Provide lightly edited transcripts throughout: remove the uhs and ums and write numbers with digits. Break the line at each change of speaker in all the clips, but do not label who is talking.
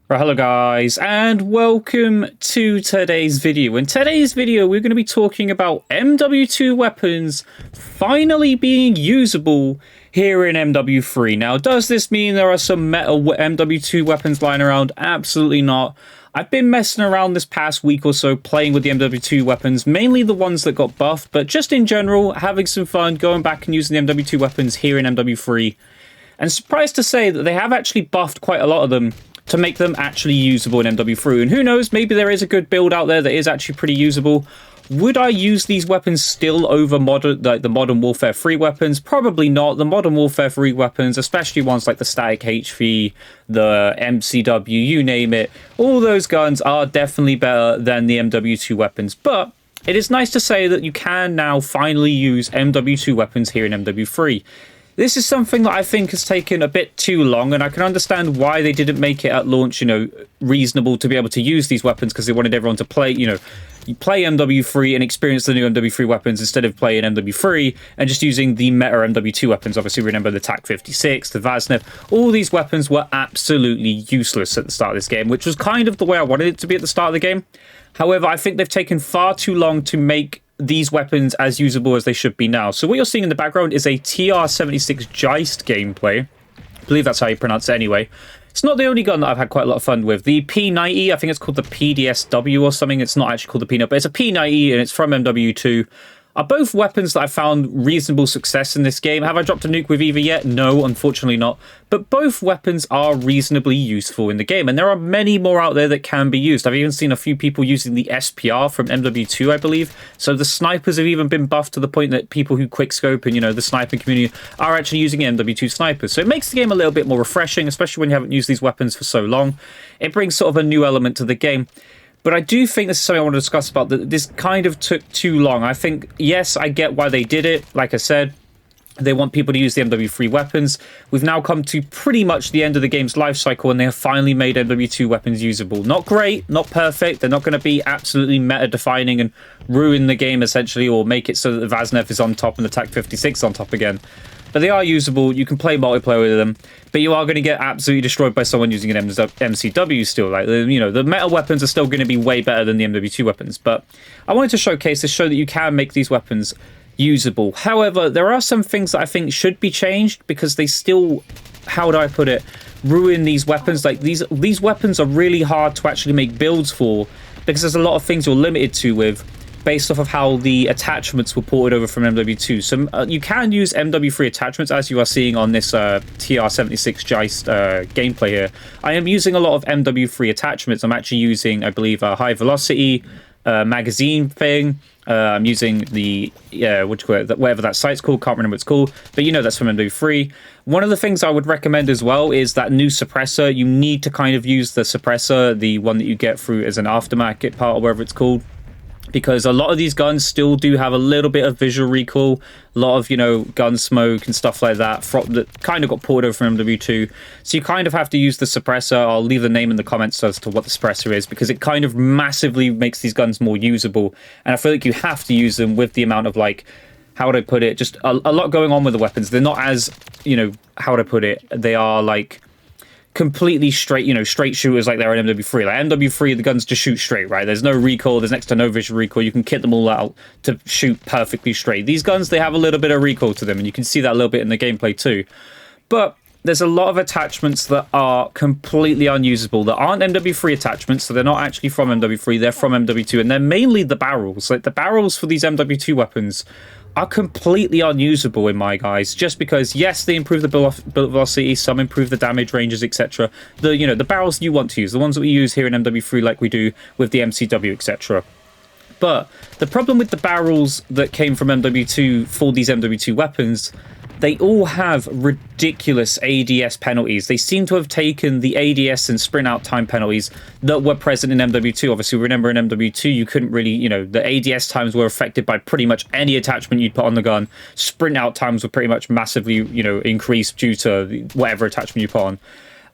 Right, hello guys, and welcome to today's video. In today's video, we're going to be talking about MW2 weapons finally being usable here in MW3. Now, does this mean there are some meta MW2 weapons lying around? Absolutely not. I've been messing around this past week or so playing with the MW2 weapons, mainly the ones that got buffed, but just in general, having some fun, going back and using the MW2 weapons here in MW3. And surprised to say that they have actually buffed quite a lot of them to make them actually usable in MW3. And who knows, maybe there is a good build out there that is actually pretty usable. Would I use these weapons still over the Modern Warfare 3 weapons? Probably not. The Modern Warfare 3 weapons, especially ones like the Static HV, the MCW, you name it, all those guns are definitely better than the MW2 weapons. But it is nice to say that you can now finally use MW2 weapons here in MW3. This is something that I think has taken a bit too long, and I can understand why they didn't make it at launch, reasonable to be able to use these weapons, because they wanted everyone to play, play MW3 and experience the new MW3 weapons instead of playing MW3 and just using the meta MW2 weapons. Obviously, remember the TAC-56, the Vaznev, all these weapons were absolutely useless at the start of this game, which was kind of the way I wanted it to be at the start of the game. However, I think they've taken far too long to make these weapons as usable as they should be now. So what you're seeing in the background is a TR-76 Geist gameplay. I believe that's how you pronounce it anyway. It's not the only gun that I've had quite a lot of fun with. The P90, I think it's called the PDSW or something. It's not actually called the P90, but it's a P90 and it's from MW2. Are both weapons that I found reasonable success in this game. Have I dropped a nuke with either yet? No, unfortunately not. But both weapons are reasonably useful in the game, and there are many more out there that can be used. I've even seen a few people using the SPR from MW2, I believe. So the snipers have even been buffed to the point that people who quickscope and, the sniping community are actually using MW2 snipers. So it makes the game a little bit more refreshing, especially when you haven't used these weapons for so long. It brings sort of a new element to the game. But I do think this is something I want to discuss about, that this kind of took too long. I think, yes, I get why they did it. Like I said, they want people to use the MW3 weapons. We've now come to pretty much the end of the game's life cycle, and they have finally made MW2 weapons usable. Not great, not perfect. They're not going to be absolutely meta-defining and ruin the game, essentially, or make it so that the Vaznev is on top and the TAC-56 is on top again. But they are usable. You can play multiplayer with them, but you are going to get absolutely destroyed by someone using an MCW still. Like, the meta weapons are still going to be way better than the MW2 weapons. But I wanted to showcase this, show that you can make these weapons usable. However, there are some things that I think should be changed, because they still, how would I put it, ruin these weapons. Like, these weapons are really hard to actually make builds for, because there's a lot of things you're limited to with, based off of how the attachments were ported over from MW2. So you can use MW3 attachments, as you are seeing on this TR-76 Geist gameplay here. I am using a lot of MW3 attachments. I'm actually using, I believe, a high velocity magazine thing. I'm using the, whatever that site's called, can't remember what it's called, but that's from MW3. One of the things I would recommend as well is that new suppressor. You need to kind of use the suppressor, the one that you get through as an aftermarket part or whatever it's called, because a lot of these guns still do have a little bit of visual recall, a lot of, gun smoke and stuff like that kind of got ported over from MW2. So you kind of have to use the suppressor. I'll leave the name in the comments as to what the suppressor is, because it kind of massively makes these guns more usable. And I feel like you have to use them with the amount of, how would I put it? Just a lot going on with the weapons. They're not as, how would I put it? They are, completely straight, straight shooters like they're in MW3. Like MW3, the guns just shoot straight, right? There's no recoil, there's next to no visual recoil. You can kit them all out to shoot perfectly straight. These guns, they have a little bit of recoil to them, and you can see that a little bit in the gameplay too. But there's a lot of attachments that are completely unusable, that aren't MW3 attachments, so they're not actually from MW3, they're from MW2, and they're mainly the barrels. Like, the barrels for these MW2 weapons are completely unusable in my guys, just because, yes, they improve the bullet velocity, some improve the damage ranges, etc. The barrels you want to use, the ones that we use here in MW3 like we do with the MCW, etc. But the problem with the barrels that came from MW2 for these MW2 weapons, they all have ridiculous ADS penalties. They seem to have taken the ADS and sprint out time penalties that were present in MW2. Obviously, remember in MW2, you couldn't really, the ADS times were affected by pretty much any attachment you'd put on the gun. Sprint out times were pretty much massively, increased due to whatever attachment you put on.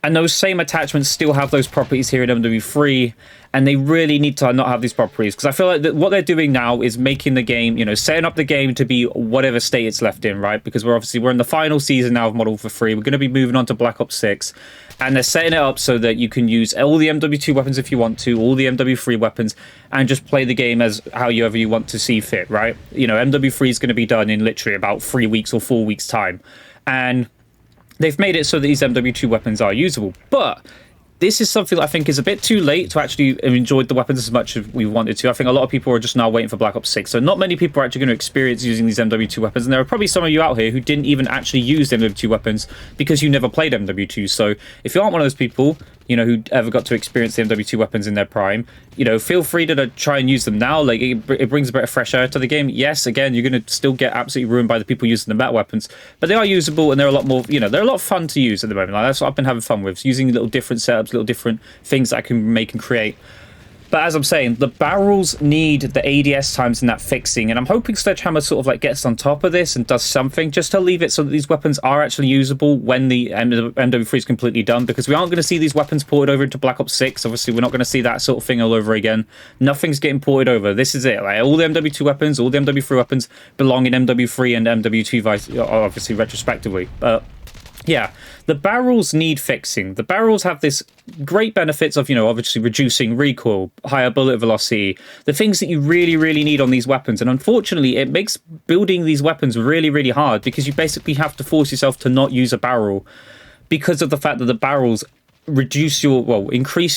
And those same attachments still have those properties here in MW3, and they really need to not have these properties, because I feel like that what they're doing now is making the game, you know, setting up the game to be whatever state it's left in, right? Because we're in the final season now of Modern Warfare 3. We're going to be moving on to Black Ops 6, and they're setting it up so that you can use all the MW2 weapons if you want to, all the MW3 weapons, and just play the game as however you want to see fit, right? You know, MW3 is going to be done in literally about 3 weeks or 4 weeks time, and they've made it so that these MW2 weapons are usable. But this is something that I think is a bit too late to actually enjoy the weapons as much as we wanted to. I think a lot of people are just now waiting for Black Ops 6. So not many people are actually going to experience using these MW2 weapons. And there are probably some of you out here who didn't even actually use MW2 weapons because you never played MW2. So if you aren't one of those people, you know, who ever got to experience the MW2 weapons in their prime, you know, feel free to try and use them now. Like, it brings a bit of fresh air to the game. Yes, again, you're going to still get absolutely ruined by the people using the meta weapons, but they are usable, and they're a lot more, you know, they're a lot of fun to use at the moment. Like, that's what I've been having fun with, using little different setups, little different things that I can make and create. But as I'm saying, the barrels need the ADS times and that fixing, and I'm hoping Sledgehammer sort of like gets on top of this and does something just to leave it so that these weapons are actually usable when the MW3 is completely done, because we aren't going to see these weapons ported over into Black Ops 6. Obviously, we're not going to see that sort of thing all over again. Nothing's getting ported over. This is it. Like, all the MW2 weapons, all the MW3 weapons belong in MW3 and MW2, obviously, retrospectively. Yeah, the barrels need fixing. The barrels have this great benefits of, you know, obviously reducing recoil, higher bullet velocity, the things that you really, really need on these weapons. And unfortunately, it makes building these weapons really, really hard, because you basically have to force yourself to not use a barrel because of the fact that the barrels increase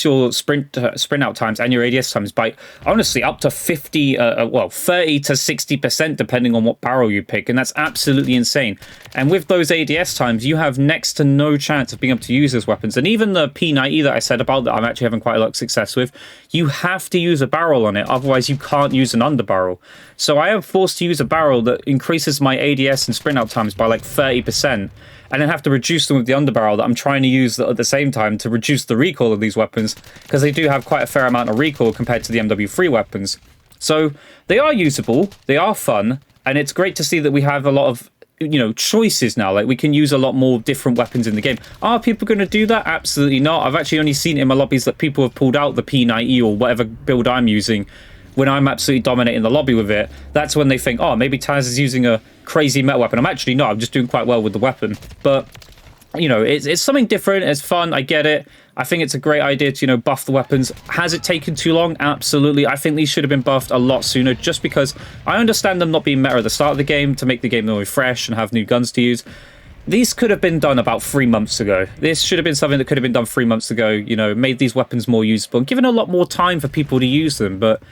your sprint out times and your ADS times by honestly up to 30 to 60%, depending on what barrel you pick, and that's absolutely insane. And with those ADS times, you have next to no chance of being able to use those weapons. And even the P90 that I said about, that I'm actually having quite a lot of success with, you have to use a barrel on it, otherwise you can't use an underbarrel. So I am forced to use a barrel that increases my ADS and sprint out times by like 30%. And then have to reduce them with the underbarrel that I'm trying to use at the same time to reduce the recoil of these weapons, because they do have quite a fair amount of recoil compared to the MW3 weapons. So they are usable, they are fun, and it's great to see that we have a lot of, you know, choices now. Like, we can use a lot more different weapons in the game. Are people going to do that? Absolutely not. I've actually only seen in my lobbies that people have pulled out the P90 or whatever build I'm using when I'm absolutely dominating the lobby with it. That's when they think, oh, maybe Taz is using a crazy meta weapon. I'm actually not. I'm just doing quite well with the weapon. But, you know, it's something different. It's fun. I get it. I think it's a great idea to, you know, buff the weapons. Has it taken too long? Absolutely. I think these should have been buffed a lot sooner, just because I understand them not being meta at the start of the game to make the game more fresh and have new guns to use. These could have been done about 3 months ago. This should have been something that could have been done 3 months ago, you know, made these weapons more usable and given a lot more time for people to use them. But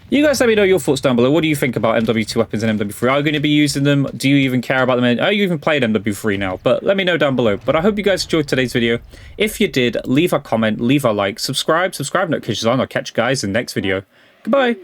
you guys let me know your thoughts down below. What do you think about MW2 weapons and MW3? Are you going to be using them? Do you even care about them? Are you even playing MW3 now? But let me know down below. But I hope you guys enjoyed today's video. If you did, leave a comment, leave a like, subscribe notifications on. I'll catch you guys in the next video. Goodbye.